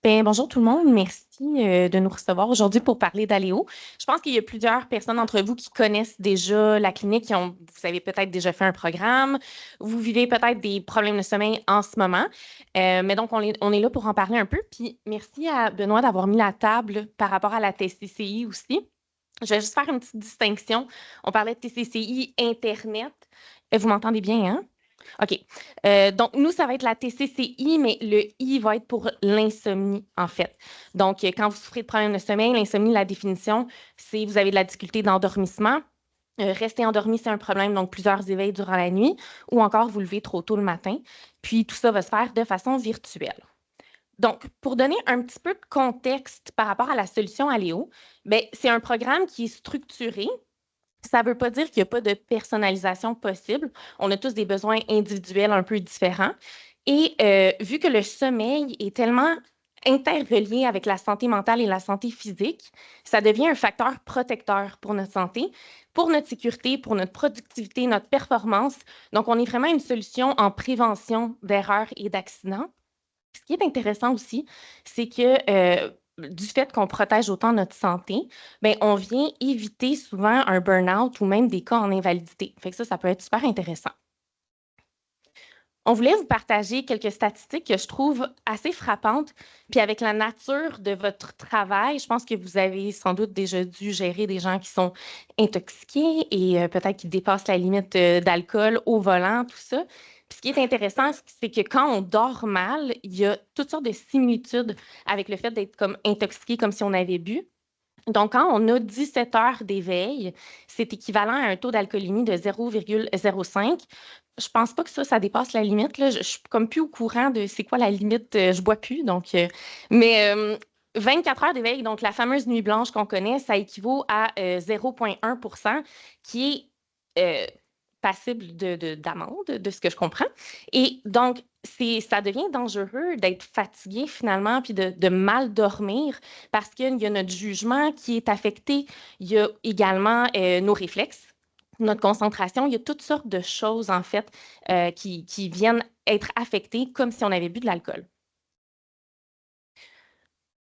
Ben, bonjour tout le monde, merci de nous recevoir aujourd'hui pour parler d'Aléo. Je pense qu'il y a plusieurs personnes d'entre vous qui connaissent déjà la clinique, vous avez peut-être déjà fait un programme, vous vivez peut-être des problèmes de sommeil en ce moment. Mais donc, on est là pour en parler un peu. Puis merci à Benoît d'avoir mis la table par rapport à la TCCI aussi. Je vais juste faire une petite distinction. On parlait de TCCI Internet. Vous m'entendez bien, hein? OK. Donc, nous, ça va être la TCCI, mais le I va être pour l'insomnie, en fait. Donc, quand vous souffrez de problèmes de sommeil, l'insomnie, la définition, c'est vous avez de la difficulté d'endormissement. Rester endormi, c'est un problème, donc plusieurs éveils durant la nuit, ou encore vous levez trop tôt le matin. Puis, tout ça va se faire de façon virtuelle. Donc, pour donner un petit peu de contexte par rapport à la solution Aléo, ben, c'est un programme qui est structuré. Ça ne veut pas dire qu'il n'y a pas de personnalisation possible. On a tous des besoins individuels un peu différents. Et vu que le sommeil est tellement interrelié avec la santé mentale et la santé physique, ça devient un facteur protecteur pour notre santé, pour notre sécurité, pour notre productivité, notre performance. Donc, on est vraiment une solution en prévention d'erreurs et d'accidents. Ce qui est intéressant aussi, c'est que du fait qu'on protège autant notre santé, ben, on vient éviter souvent un burn-out ou même des cas en invalidité. Fait que ça peut être super intéressant. On voulait vous partager quelques statistiques que je trouve assez frappantes. Puis avec la nature de votre travail, je pense que vous avez sans doute déjà dû gérer des gens qui sont intoxiqués et peut-être qui dépassent la limite d'alcool au volant, tout ça. Puis ce qui est intéressant, c'est que quand on dort mal, il y a toutes sortes de similitudes avec le fait d'être comme intoxiqué, comme si on avait bu. Donc, quand on a 17 heures d'éveil, c'est équivalent à un taux d'alcoolémie de 0,05. Je pense pas que ça dépasse la limite, là. Je suis comme plus au courant de c'est quoi la limite, je bois plus, donc, mais 24 heures d'éveil, donc la fameuse nuit blanche qu'on connaît, ça équivaut à 0,1 qui est passible d'amende, de ce que je comprends. Et donc, ça devient dangereux d'être fatigué finalement, puis de mal dormir parce qu'il y a notre jugement qui est affecté. Il y a également nos réflexes, notre concentration. Il y a toutes sortes de choses, en fait, qui viennent être affectées comme si on avait bu de l'alcool.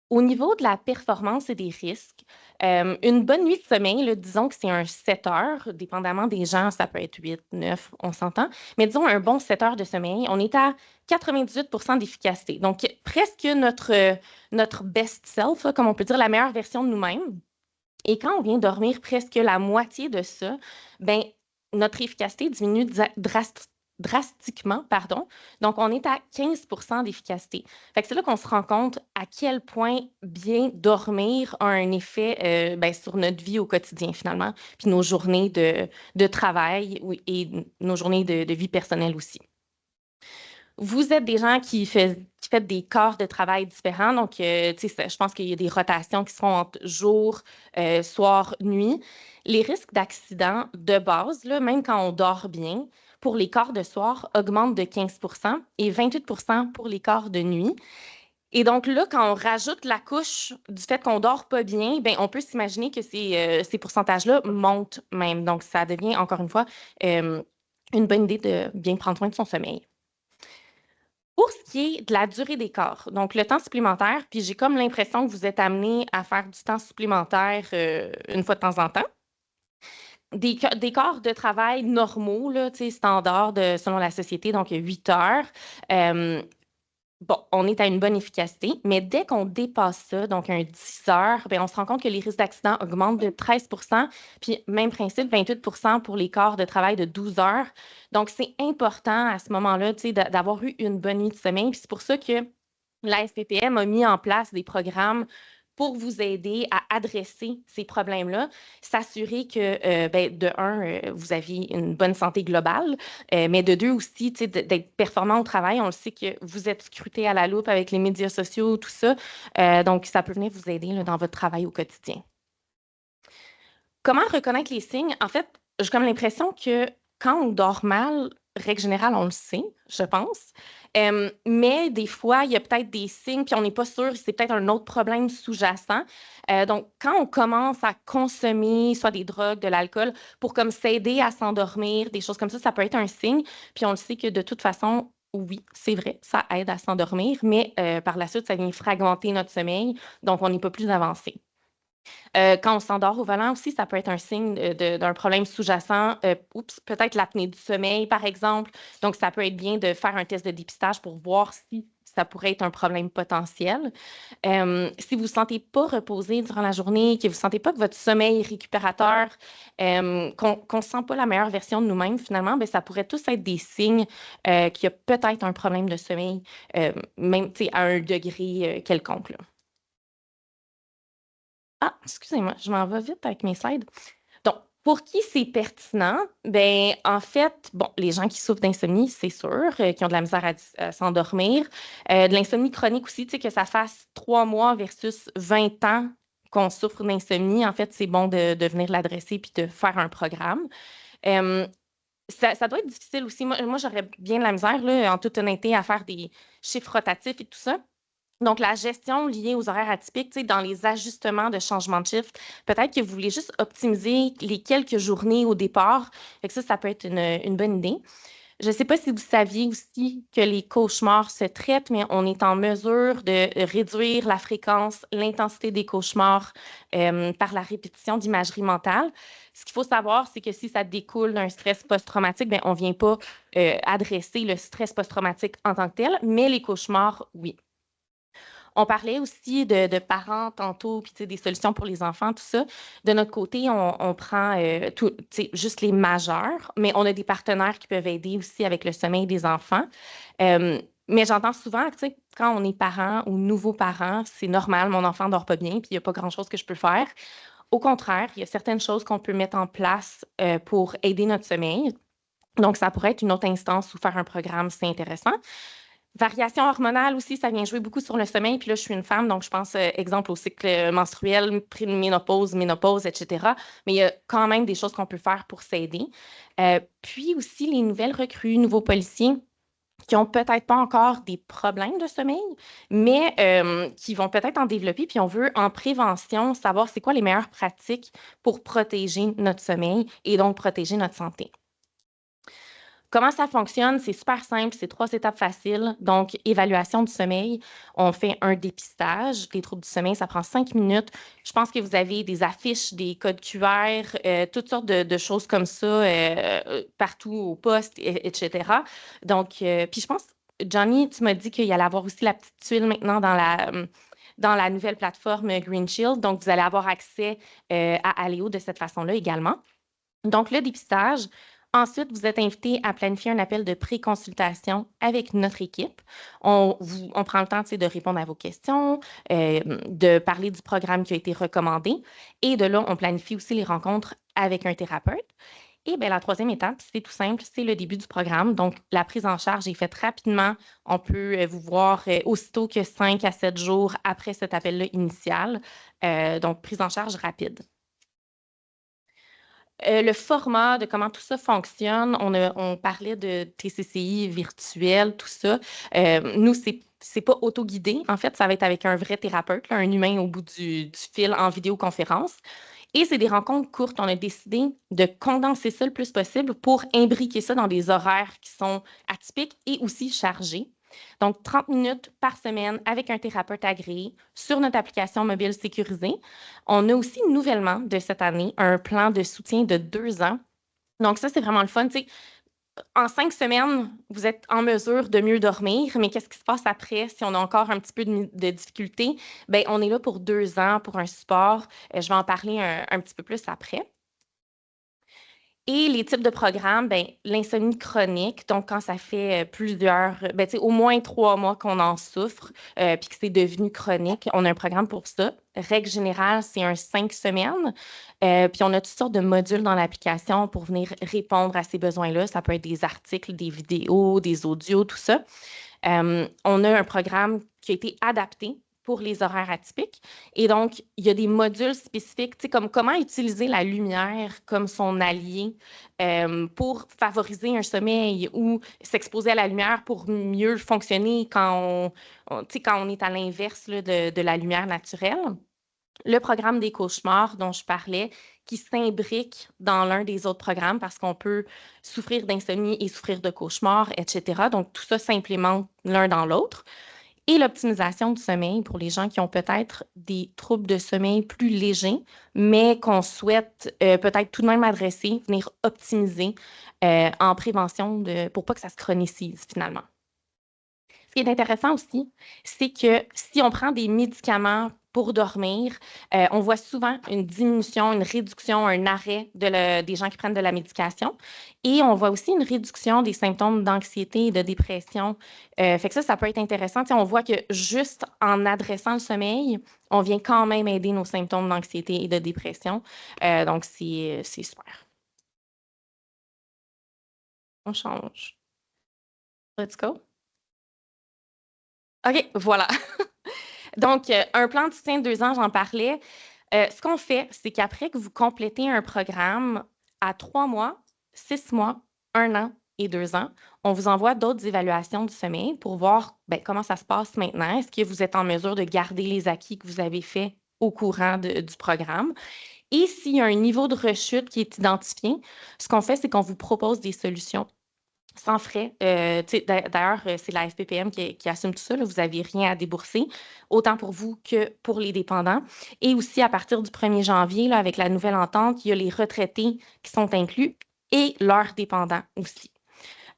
Au niveau de la performance et des risques, une bonne nuit de sommeil, là, disons que c'est un 7 heures, dépendamment des gens, ça peut être 8, 9, on s'entend, mais disons un bon 7 heures de sommeil, on est à 98 d'efficacité. Donc, presque notre best self, là, comme on peut dire, la meilleure version de nous-mêmes. Et quand on vient dormir presque la moitié de ça, ben, notre efficacité diminue drastiquement, pardon. Donc, on est à 15 d'efficacité. Fait que c'est là qu'on se rend compte à quel point bien dormir a un effet ben, sur notre vie au quotidien, finalement, puis nos journées de travail oui, et nos journées de vie personnelle aussi. Vous êtes des gens qui faites des corps de travail différents. Donc, tu sais, je pense qu'il y a des rotations qui seront entre jour, soir, nuit. Les risques d'accident de base, là, même quand on dort bien, pour les corps de soir, augmentent de 15 et 28 pour les corps de nuit. Et donc là, quand on rajoute la couche du fait qu'on dort pas bien, ben, on peut s'imaginer que ces pourcentages-là montent même. Donc, ça devient, encore une fois, une bonne idée de bien prendre soin de son sommeil. Pour ce qui est de la durée des corps, donc le temps supplémentaire, puis j'ai comme l'impression que vous êtes amené à faire du temps supplémentaire une fois de temps en temps. Des corps de travail normaux, là, tu sais, standards selon la société, donc 8 heures. euh, Bon, on est à une bonne efficacité, mais dès qu'on dépasse ça, donc un 10 heures, bien, on se rend compte que les risques d'accident augmentent de 13 puis même principe, 28 pour les corps de travail de 12 heures. Donc, c'est important à ce moment-là, tu sais, d'avoir eu une bonne nuit de sommeil. Puis c'est pour ça que la SPPM a mis en place des programmes pour vous aider à adresser ces problèmes-là, s'assurer que, ben, de un, vous aviez une bonne santé globale, mais de deux aussi, tu sais, d'être performant au travail. On le sait que vous êtes scruté à la loupe avec les médias sociaux, tout ça. Donc, ça peut venir vous aider là, dans votre travail au quotidien. Comment reconnaître les signes? En fait, j'ai comme l'impression que quand on dort mal, règle générale, on le sait, je pense. Mais des fois, il y a peut-être des signes, puis on n'est pas sûr, c'est peut-être un autre problème sous-jacent. Donc, quand on commence à consommer soit des drogues, de l'alcool, pour comme s'aider à s'endormir, des choses comme ça peut être un signe. Puis on le sait que de toute façon, Oui, c'est vrai, ça aide à s'endormir, mais par la suite, ça vient fragmenter notre sommeil, donc on n'est pas plus avancé. Quand on s'endort au volant aussi, ça peut être un signe d'un problème sous-jacent. Oups, peut-être l'apnée du sommeil, par exemple. Donc, ça peut être bien de faire un test de dépistage pour voir si ça pourrait être un problème potentiel. Si vous ne vous sentez pas reposé durant la journée, que vous ne sentez pas que votre sommeil est récupérateur, qu'on ne sent pas la meilleure version de nous-mêmes, finalement, ben, ça pourrait tous être des signes qu'il y a peut-être un problème de sommeil, même tu sais, à un degré quelconque, là. Ah, excusez-moi, je m'en vais vite avec mes slides. Donc, pour qui c'est pertinent? Ben, en fait, bon, les gens qui souffrent d'insomnie, c'est sûr, qui ont de la misère à s'endormir. De l'insomnie chronique aussi, tu sais, que ça fasse 3 mois versus 20 ans qu'on souffre d'insomnie. En fait, c'est bon de venir l'adresser puis de faire un programme. Euh, ça doit être difficile aussi. Moi j'aurais bien de la misère, là, en toute honnêteté, à faire des chiffres rotatifs et tout ça. Donc, la gestion liée aux horaires atypiques, tu sais, dans les ajustements de changement de shift, peut-être que vous voulez juste optimiser les quelques journées au départ. Fait que ça peut être une bonne idée. Je ne sais pas si vous saviez aussi que les cauchemars se traitent, mais on est en mesure de réduire la fréquence, l'intensité des cauchemars par la répétition d'imagerie mentale. Ce qu'il faut savoir, c'est que si ça découle d'un stress post-traumatique, ben, on ne vient pas adresser le stress post-traumatique en tant que tel, mais les cauchemars, oui. On parlait aussi de parents tantôt, puis tu sais, des solutions pour les enfants, tout ça. De notre côté, on prend tu sais, juste les majeurs, mais on a des partenaires qui peuvent aider aussi avec le sommeil des enfants. Mais j'entends souvent que tu sais, quand on est parent ou nouveau parent, c'est normal, mon enfant ne dort pas bien, puis il n'y a pas grand-chose que je peux faire. Au contraire, il y a certaines choses qu'on peut mettre en place pour aider notre sommeil. Donc, ça pourrait être une autre instance ou faire un programme, c'est intéressant. Variation hormonale aussi, ça vient jouer beaucoup sur le sommeil. Puis là, je suis une femme, donc je pense, exemple, au cycle menstruel, préménopause, ménopause, etc. Mais il y a quand même des choses qu'on peut faire pour s'aider. Puis aussi, les nouvelles recrues, nouveaux policiers qui ont peut-être pas encore des problèmes de sommeil, mais qui vont peut-être en développer. Puis on veut, en prévention, savoir c'est quoi les meilleures pratiques pour protéger notre sommeil et donc protéger notre santé. Comment ça fonctionne? C'est super simple, c'est 3 étapes faciles. Donc, évaluation du sommeil, on fait un dépistage. Les troubles du sommeil, ça prend 5 minutes. Je pense que vous avez des affiches, des codes QR, toutes sortes de choses comme ça, partout au poste, etc. Donc, puis je pense, Johnny, tu m'as dit qu'il y allait avoir aussi la petite tuile maintenant dans la nouvelle plateforme Green Shield. Donc, vous allez avoir accès à Aléo de cette façon-là également. Donc, le dépistage. Ensuite, vous êtes invité à planifier un appel de pré-consultation avec notre équipe. On prend le temps, tu sais, de répondre à vos questions, de parler du programme qui a été recommandé. Et de là, on planifie aussi les rencontres avec un thérapeute. Et bien, la troisième étape, c'est tout simple, c'est le début du programme. Donc, la prise en charge est faite rapidement. On peut vous voir aussitôt que 5 à 7 jours après cet appel-là initial. Donc, prise en charge rapide. Le format de comment tout ça fonctionne, on parlait de TCCI virtuel, tout ça. Nous, c'est pas autoguidé. En fait, ça va être avec un vrai thérapeute, là, un humain au bout du fil en vidéoconférence. Et c'est des rencontres courtes. On a décidé de condenser ça le plus possible pour imbriquer ça dans des horaires qui sont atypiques et aussi chargés. Donc, 30 minutes par semaine avec un thérapeute agréé sur notre application mobile sécurisée. On a aussi nouvellement de cette année un plan de soutien de 2 ans. Donc, ça, c'est vraiment le fun. Tu sais, en 5 semaines, vous êtes en mesure de mieux dormir, mais qu'est-ce qui se passe après si on a encore un petit peu de difficulté? Bien, on est là pour 2 ans pour un support. Je vais en parler un petit peu plus après. Et les types de programmes, ben, l'insomnie chronique, donc quand ça fait plusieurs, ben, tu sais, au moins 3 mois qu'on en souffre, puis que c'est devenu chronique, on a un programme pour ça. Règle générale, c'est un 5 semaines. Puis on a toutes sortes de modules dans l'application pour venir répondre à ces besoins-là. Ça peut être des articles, des vidéos, des audios, tout ça. On a un programme qui a été adapté pour les horaires atypiques. Et donc, il y a des modules spécifiques, tu sais, comme comment utiliser la lumière comme son allié pour favoriser un sommeil ou s'exposer à la lumière pour mieux fonctionner quand tu sais, quand on est à l'inverse là, de la lumière naturelle. le programme des cauchemars dont je parlais, qui s'imbrique dans l'un des autres programmes parce qu'on peut souffrir d'insomnie et souffrir de cauchemars, etc. Donc, tout ça s'implémente l'un dans l'autre. Et l'optimisation du sommeil pour les gens qui ont peut-être des troubles de sommeil plus légers, mais qu'on souhaite peut-être tout de même adresser, venir optimiser en prévention pour pas que ça se chronicise finalement. Ce qui est intéressant aussi, c'est que si on prend des médicaments pour dormir, on voit souvent une diminution, une réduction, un arrêt des gens qui prennent de la médication. Et on voit aussi une réduction des symptômes d'anxiété et de dépression. Fait que ça peut être intéressant. On voit que juste en adressant le sommeil, on vient quand même aider nos symptômes d'anxiété et de dépression. Donc, c'est super. On change. Let's go. OK, voilà. Donc, un plan de soutien de 2 ans, j'en parlais. Ce qu'on fait, c'est qu'après que vous complétez un programme à 3 mois, 6 mois, 1 an et 2 ans, on vous envoie d'autres évaluations du sommeil pour voir comment ça se passe maintenant. Est-ce que vous êtes en mesure de garder les acquis que vous avez faits au courant du programme? Et s'il y a un niveau de rechute qui est identifié, ce qu'on fait, c'est qu'on vous propose des solutions sans frais. D'ailleurs, c'est la FPPM qui assume tout ça. Là. Vous n'avez rien à débourser, autant pour vous que pour les dépendants. Et aussi, à partir du 1er janvier, là, avec la nouvelle entente, il y a les retraités qui sont inclus et leurs dépendants aussi.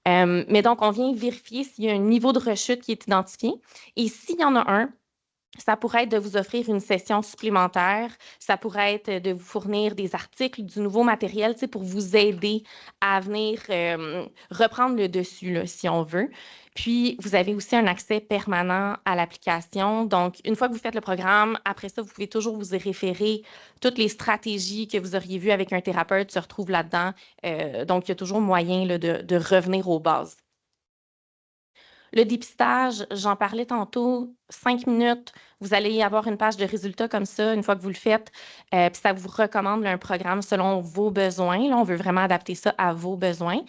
Mais donc, on vient vérifier s'il y a un niveau de rechute qui est identifié. Et s'il y en a un, ça pourrait être de vous offrir une session supplémentaire. Ça pourrait être de vous fournir des articles, du nouveau matériel, pour vous aider à venir reprendre le dessus, là, si on veut. Puis, vous avez aussi un accès permanent à l'application. Donc, une fois que vous faites le programme, après ça, vous pouvez toujours vous y référer. Toutes les stratégies que vous auriez vues avec un thérapeute se retrouvent là-dedans. Donc, il y a toujours moyen là, de revenir aux bases. Le dépistage, j'en parlais tantôt, 5 minutes, vous allez avoir une page de résultats comme ça une fois que vous le faites, puis ça vous recommande là, un programme selon vos besoins. Là, on veut vraiment adapter ça à vos besoins.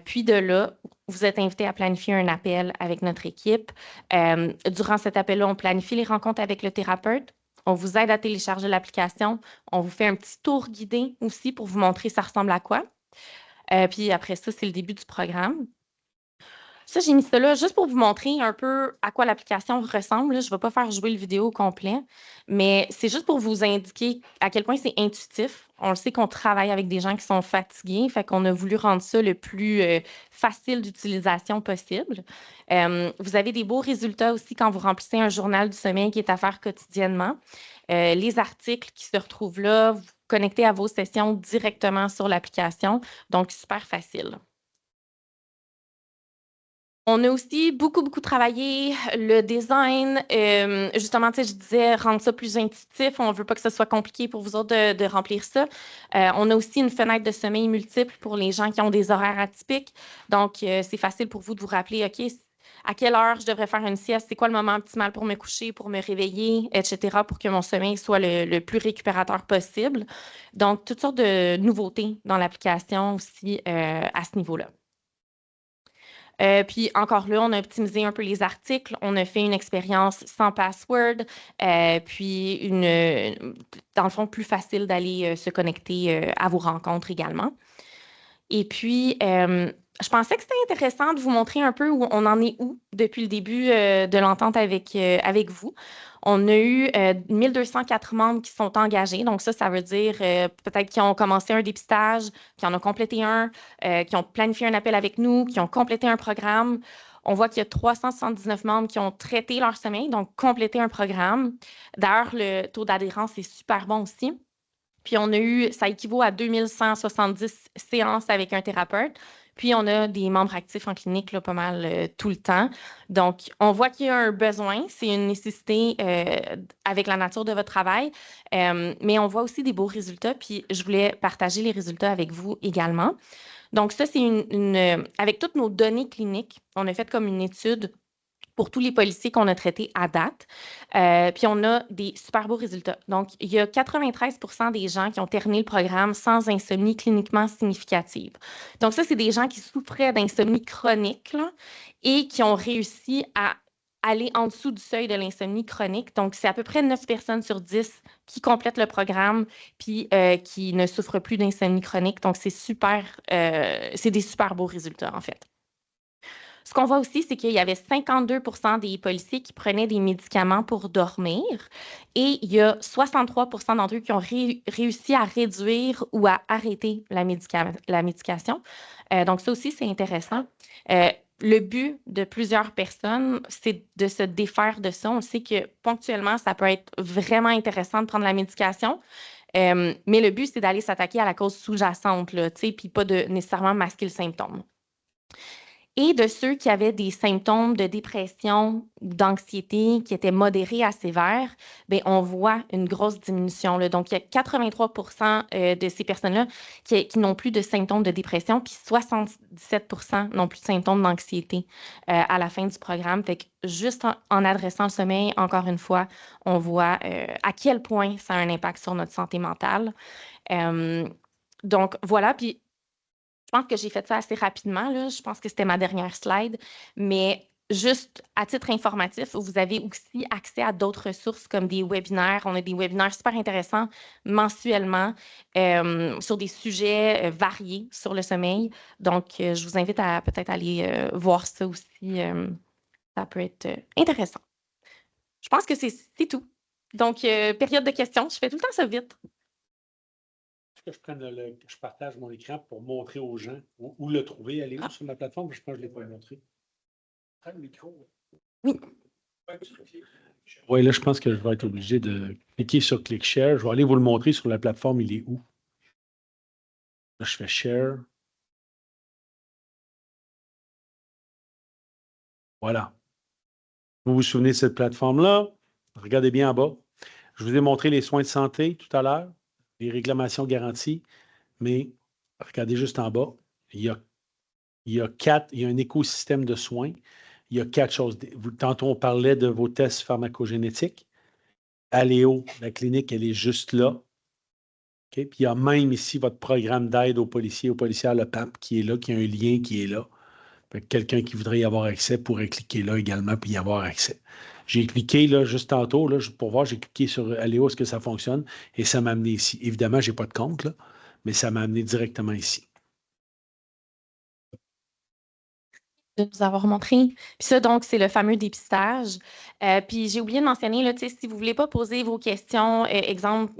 Puis de là, vous êtes invité à planifier un appel avec notre équipe. Durant cet appel-là, on planifie les rencontres avec le thérapeute. On vous aide à télécharger l'application. On vous fait un petit tour guidé aussi pour vous montrer ça ressemble à quoi. Puis après ça, c'est le début du programme. Ça, j'ai mis ça là juste pour vous montrer un peu à quoi l'application ressemble, là. Je ne vais pas faire jouer le vidéo au complet, mais c'est juste pour vous indiquer à quel point c'est intuitif. On le sait qu'on travaille avec des gens qui sont fatigués, fait qu'on a voulu rendre ça le plus facile d'utilisation possible. Vous avez des beaux résultats aussi quand vous remplissez un journal du sommeil qui est à faire quotidiennement. Les articles qui se retrouvent là, vous connectez à vos sessions directement sur l'application, donc super facile. On a aussi beaucoup, beaucoup travaillé le design. Justement, tu sais, je disais rendre ça plus intuitif. On ne veut pas que ce soit compliqué pour vous autres de remplir ça. On a aussi une fenêtre de sommeil multiple pour les gens qui ont des horaires atypiques. Donc, c'est facile pour vous de vous rappeler, OK, à quelle heure je devrais faire une sieste, c'est quoi le moment optimal pour me coucher, pour me réveiller, etc., pour que mon sommeil soit le plus récupérateur possible. Donc, toutes sortes de nouveautés dans l'application aussi à ce niveau-là. Puis encore là, on a optimisé un peu les articles. On a fait une expérience sans password, puis dans le fond, plus facile d'aller se connecter à vos rencontres également. Et puis, je pensais que c'était intéressant de vous montrer un peu où on en est où depuis le début de l'entente avec vous. On a eu 1204 membres qui sont engagés. Donc ça veut dire peut-être qu'ils ont commencé un dépistage, qui en ont complété un, qui ont planifié un appel avec nous, qui ont complété un programme. On voit qu'il y a 379 membres qui ont traité leur sommeil, donc complété un programme. D'ailleurs, le taux d'adhérence est super bon aussi. Puis ça équivaut à 2170 séances avec un thérapeute. Puis on a des membres actifs en clinique là, pas mal tout le temps. Donc, on voit qu'il y a un besoin, c'est une nécessité avec la nature de votre travail, mais on voit aussi des beaux résultats. Puis je voulais partager les résultats avec vous également. Donc, ça, c'est avec toutes nos données cliniques, on a fait comme une étude pour tous les policiers qu'on a traités à date. Puis on a des super beaux résultats. Donc, il y a 93 des gens qui ont terminé le programme sans insomnie cliniquement significative. Donc, ça, c'est des gens qui souffraient d'insomnie chronique là, et qui ont réussi à aller en dessous du seuil de l'insomnie chronique. Donc, c'est à peu près 9 personnes sur 10 qui complètent le programme puis qui ne souffrent plus d'insomnie chronique. Donc, c'est des super beaux résultats, en fait. Ce qu'on voit aussi, c'est qu'il y avait 52 des policiers qui prenaient des médicaments pour dormir et il y a 63 d'entre eux qui ont réussi à réduire ou à arrêter la médication. Donc, ça aussi, c'est intéressant. Le but de plusieurs personnes, c'est de se défaire de ça. On sait que ponctuellement, ça peut être vraiment intéressant de prendre la médication, mais le but, c'est d'aller s'attaquer à la cause sous-jacente, puis pas de nécessairement masquer le symptôme. Et de ceux qui avaient des symptômes de dépression ou d'anxiété qui étaient modérés à sévères, bien, on voit une grosse diminution, là. Donc, il y a 83 de ces personnes-là qui n'ont plus de symptômes de dépression, puis 77 n'ont plus de symptômes d'anxiété à la fin du programme. Fait que juste en adressant le sommeil, encore une fois, on voit à quel point ça a un impact sur notre santé mentale. Donc, voilà. Puis, je pense que j'ai fait ça assez rapidement, là. Je pense que c'était ma dernière slide, mais juste à titre informatif, vous avez aussi accès à d'autres ressources comme des webinaires. On a des webinaires super intéressants mensuellement sur des sujets variés sur le sommeil. Donc, je vous invite à peut-être aller voir ça aussi. Ça peut être intéressant. Je pense que c'est tout. Donc, période de questions. Je fais tout le temps ça vite. Que je partage mon écran pour montrer aux gens où le trouver. Elle est où sur ma plateforme? Je pense que je ne l'ai pas montré. Prends le micro. Oui. Oui, là, je pense que je vais être obligé de cliquer sur Click Share. Je vais aller vous le montrer sur la plateforme. Il est où? Là, je fais Share. Voilà. Vous vous souvenez de cette plateforme-là? Regardez bien en bas. Je vous ai montré les soins de santé tout à l'heure, les réclamations garanties, mais regardez juste en bas. Il y a un écosystème de soins. Il y a 4 choses. Tantôt, on parlait de vos tests pharmacogénétiques. Aléo, la clinique, elle est juste là. Okay? Puis il y a même ici votre programme d'aide aux policières, le PAP, qui est là, qui a un lien qui est là. Quelqu'un qui voudrait y avoir accès pourrait cliquer là également puis y avoir accès. J'ai cliqué là, juste tantôt, là, pour voir, j'ai cliqué sur Aléo, est-ce que ça fonctionne? Et ça m'a amené ici. Évidemment, je n'ai pas de compte, là, mais ça m'a amené directement ici. De nous avoir montré. Puis ça, donc, c'est le fameux dépistage. Puis j'ai oublié de mentionner, là, si vous ne voulez pas poser vos questions, exemple,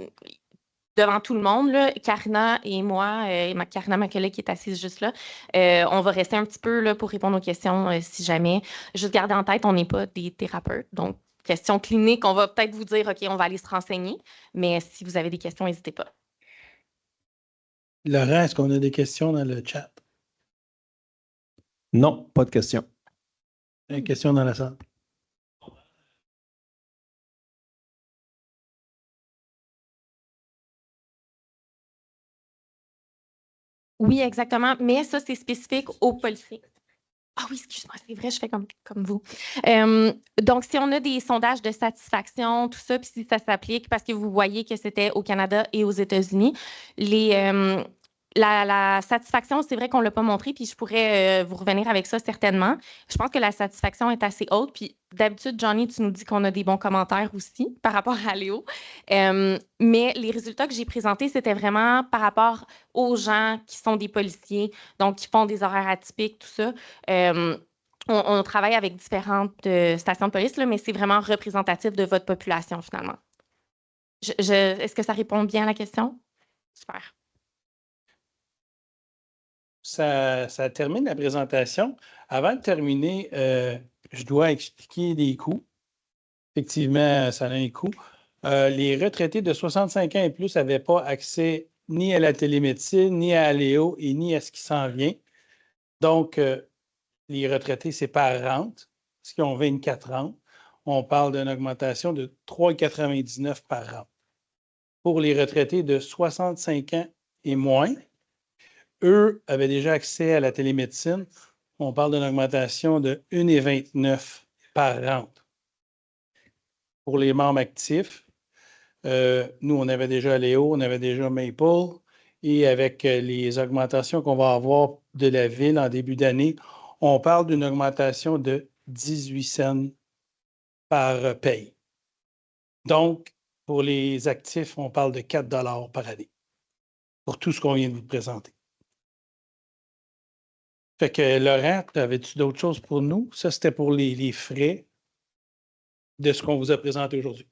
devant tout le monde, là, Karina et moi, Karina, ma collègue qui est assise juste là, on va rester un petit peu là, pour répondre aux questions si jamais. Juste garder en tête, on n'est pas des thérapeutes. Donc, questions cliniques, on va peut-être vous dire, OK, on va aller se renseigner. Mais si vous avez des questions, n'hésitez pas. Laurent, est-ce qu'on a des questions dans le chat? Non, pas de questions. Une question dans la salle? Oui, exactement. Mais ça, c'est spécifique aux policiers. Ah oui, excuse-moi, c'est vrai, je fais comme vous. Donc, si on a des sondages de satisfaction, tout ça, puis si ça s'applique, parce que vous voyez que c'était au Canada et aux États-Unis, la satisfaction, c'est vrai qu'on ne l'a pas montré, puis je pourrais vous revenir avec ça certainement. Je pense que la satisfaction est assez haute, puis d'habitude, Johnny, tu nous dis qu'on a des bons commentaires aussi par rapport à Léo. Mais les résultats que j'ai présentés, c'était vraiment par rapport aux gens qui sont des policiers, donc qui font des horaires atypiques, tout ça. On travaille avec différentes stations de police, là, mais c'est vraiment représentatif de votre population, finalement. Est-ce que ça répond bien à la question? Super. Ça termine la présentation. Avant de terminer, je dois expliquer les coûts. Effectivement, ça a un coût. Les retraités de 65 ans et plus n'avaient pas accès ni à la télémédecine, ni à Aléo et ni à ce qui s'en vient. Donc, les retraités, c'est par rente, parce qu'ils ont 24 ans. On parle d'une augmentation de 3,99 par rente. Pour les retraités de 65 ans et moins, eux avaient déjà accès à la télémédecine. On parle d'une augmentation de 1,29 par rente. Pour les membres actifs, nous, on avait déjà Léo, on avait déjà Maple, et avec les augmentations qu'on va avoir de la ville en début d'année, on parle d'une augmentation de 18 cents par paye. Donc, pour les actifs, on parle de 4 par année pour tout ce qu'on vient de vous présenter. Fait que, Laurent, avais-tu d'autres choses pour nous? Ça, c'était pour les frais de ce qu'on vous a présenté aujourd'hui.